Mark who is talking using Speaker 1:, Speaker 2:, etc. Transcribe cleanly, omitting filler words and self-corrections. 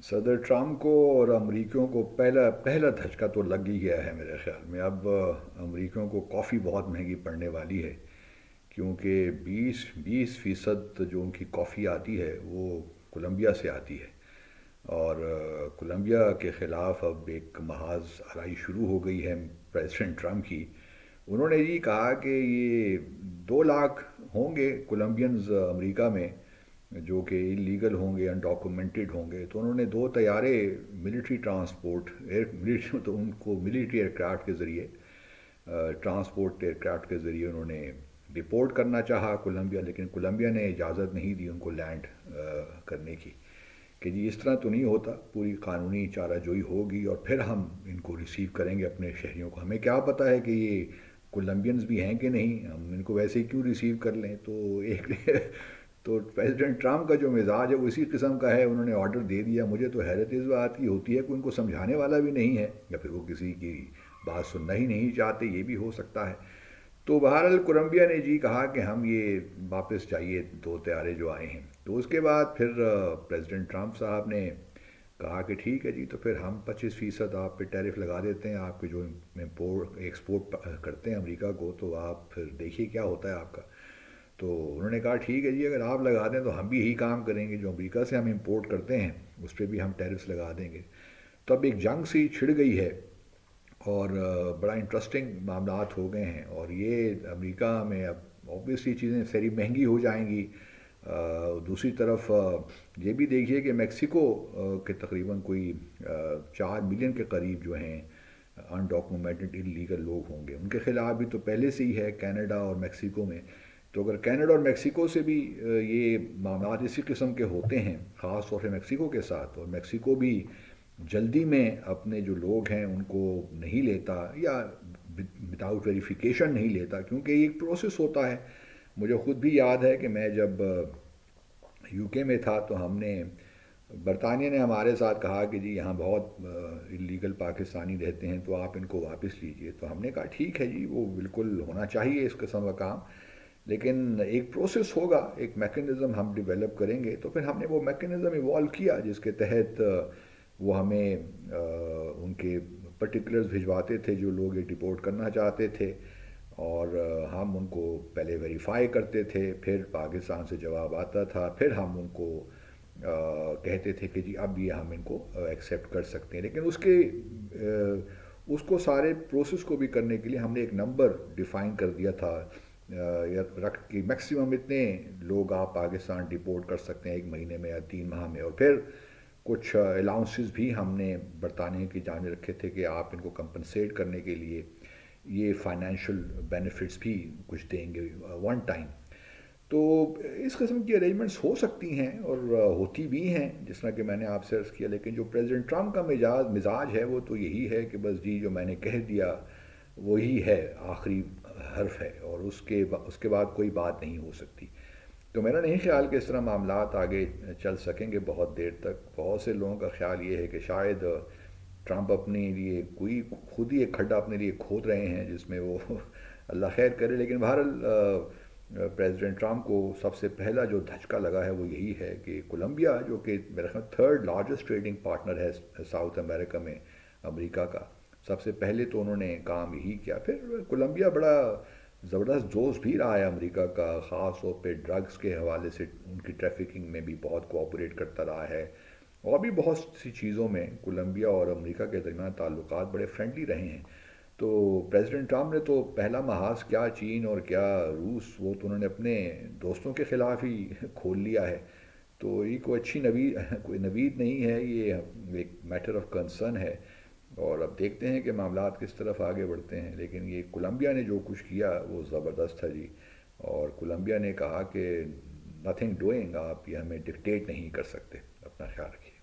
Speaker 1: صدر ٹرمپ کو اور امریکیوں کو پہلا پہلا دھچکا تو لگ ہی گیا ہے میرے خیال میں. اب امریکیوں کو کافی بہت مہنگی پڑنے والی ہے، کیونکہ بیس فیصد جو ان کی کافی آتی ہے وہ کولمبیا سے آتی ہے. اور کولمبیا کے خلاف اب ایک محاذ آرائی شروع ہو گئی ہے پریزیڈنٹ ٹرمپ کی. انہوں نے یہ کہا کہ یہ 2 لاکھ ہوں گے کولمبینز امریکہ میں جو کہ انلیگل ہوں گے، انڈاکومنٹڈ ہوں گے. تو انہوں نے 2 طیارے ملٹری ٹرانسپورٹ ملٹری تو ان کو ملٹری ایئرکرافٹ کے ذریعے ٹرانسپورٹ ایئرکرافٹ کے ذریعے انہوں نے رپورٹ کرنا چاہا کولمبیا، لیکن کولمبیا نے اجازت نہیں دی ان کو لینڈ کرنے کی کہ جی اس طرح تو نہیں ہوتا، پوری قانونی چارہ جوئی ہوگی اور پھر ہم ان کو ریسیو کریں گے اپنے شہریوں کو. ہمیں کیا پتہ ہے کہ یہ کولمبینز بھی ہیں کہ نہیں، ہم ان کو ویسے ہی کیوں ریسیو کر لیں. تو ایک تو پریزیڈنٹ ٹرمپ کا جو مزاج ہے وہ اسی قسم کا ہے. انہوں نے آرڈر دے دیا. مجھے تو حیرت اس بات کی ہوتی ہے کہ ان کو سمجھانے والا بھی نہیں ہے، یا پھر وہ کسی کی بات سننا ہی نہیں چاہتے، یہ بھی ہو سکتا ہے. تو بہرحال کولمبیا نے جی کہا کہ ہم یہ واپس چاہیے 2 طیارے جو آئے ہیں. تو اس کے بعد پھر پریزیڈنٹ ٹرمپ صاحب نے کہا کہ ٹھیک ہے جی، تو پھر ہم 25% آپ پہ ٹیرف لگا دیتے ہیں، آپ کے جو ایکسپورٹ کرتے ہیں امریکہ کو، تو آپ پھر دیکھیے کیا ہوتا ہے آپ کا. تو انہوں نے کہا ٹھیک ہے جی، اگر آپ لگا دیں تو ہم بھی یہی کام کریں گے، جو امریکہ سے ہم امپورٹ کرتے ہیں اس پہ بھی ہم ٹیرفس لگا دیں گے. تو اب ایک جنگ سی چھڑ گئی ہے اور بڑا انٹرسٹنگ معاملات ہو گئے ہیں. اور یہ امریکہ میں اب اوبویسلی چیزیں ساری مہنگی ہو جائیں گی. دوسری طرف یہ بھی دیکھیے کہ میکسیکو کے تقریباً کوئی 4 ملین کے قریب جو ہیں انڈاکومنٹڈ انلیگل لوگ ہوں گے. ان کے خلاف بھی تو پہلے سے ہی ہے کینیڈا اور میکسیکو میں. تو اگر کینیڈا اور میکسیکو سے بھی یہ معاملات اسی قسم کے ہوتے ہیں، خاص طور سے میکسیکو کے ساتھ، اور میکسیکو بھی جلدی میں اپنے جو لوگ ہیں ان کو نہیں لیتا یا وداؤٹ ویریفیکیشن نہیں لیتا، کیونکہ یہ ایک پروسیس ہوتا ہے. مجھے خود بھی یاد ہے کہ میں جب یو کے میں تھا تو ہم نے برطانیہ نے ہمارے ساتھ کہا کہ جی یہاں بہت انلیگل پاکستانی رہتے ہیں تو آپ ان کو واپس لیجئے. تو ہم نے کہا ٹھیک ہے جی، وہ بالکل ہونا چاہیے اس قسم کا کام، لیکن ایک پروسیس ہوگا، ایک میکنزم ہم ڈیولپ کریں گے. تو پھر ہم نے وہ میکنزم ایوالو کیا جس کے تحت وہ ہمیں ان کے پرٹیکولرز بھجواتے تھے جو لوگ یہ ڈپورٹ کرنا چاہتے تھے، اور ہم ان کو پہلے ویریفائی کرتے تھے، پھر پاکستان سے جواب آتا تھا، پھر ہم ان کو کہتے تھے کہ جی اب یہ ہم ان کو ایکسیپٹ کر سکتے ہیں. لیکن اس کو سارے پروسیس کو بھی کرنے کے لیے ہم نے ایک نمبر ڈیفائن کر دیا تھا رکھ کہ میکسیمم اتنے لوگ آپ پاکستان ڈپورٹ کر سکتے ہیں 1 مہینے میں یا 3 ماہ میں. اور پھر کچھ الاؤنسز بھی ہم نے برطانیہ کی جانب رکھے تھے کہ آپ ان کو کمپنسیٹ کرنے کے لیے یہ فائنینشیل بینیفٹس بھی کچھ دیں گے ون ٹائم. تو اس قسم کی ارینجمنٹس ہو سکتی ہیں اور ہوتی بھی ہیں جس طرح کہ میں نے آپ سے عرض کیا. لیکن جو پریزیڈنٹ ٹرمپ کا مزاج ہے وہ تو یہی ہے کہ بس جی جو میں نے کہہ دیا وہی ہے، آخری حرف ہے، اور اس کے بعد کوئی بات نہیں ہو سکتی. تو میرا نہیں خیال کہ اس طرح معاملات آگے چل سکیں گے بہت دیر تک. بہت سے لوگوں کا خیال یہ ہے کہ شاید ٹرمپ اپنے لیے کوئی خود ہی ایک کھڈا اپنے لیے کھود رہے ہیں جس میں وہ اللہ خیر کرے. لیکن بہرحال پریزیڈنٹ ٹرمپ کو سب سے پہلا جو دھچکا لگا ہے وہ یہی ہے کہ کولمبیا جو کہ میرے خیال 3rd لارجسٹ ٹریڈنگ پارٹنر ہے ساؤتھ امریکہ میں امریکہ کا، سب سے پہلے تو انہوں نے کام یہی کیا. پھر کولمبیا بڑا زبردست دوست بھی رہا ہے امریکہ کا، خاص طور پہ ڈرگز کے حوالے سے ان کی ٹریفکنگ میں بھی بہت کوآپریٹ کرتا رہا ہے، اور بھی بہت سی چیزوں میں کولمبیا اور امریکہ کے درمیان تعلقات بڑے فرینڈلی رہے ہیں. تو پریزیڈنٹ ٹرمپ نے تو پہلا محاذ کیا چین اور کیا روس، وہ تو انہوں نے اپنے دوستوں کے خلاف ہی کھول لیا ہے. تو یہ کوئی اچھی کوئی نوید نہیں ہے، یہ ایک میٹر آف کنسرن ہے. اور اب دیکھتے ہیں کہ معاملات کس طرف آگے بڑھتے ہیں. لیکن یہ کولمبیا نے جو کچھ کیا وہ زبردست تھا جی. اور کولمبیا نے کہا کہ نتھنگ ڈوئنگ، آپ یہ ہمیں ڈکٹیٹ نہیں کر سکتے. اپنا خیال رکھیے.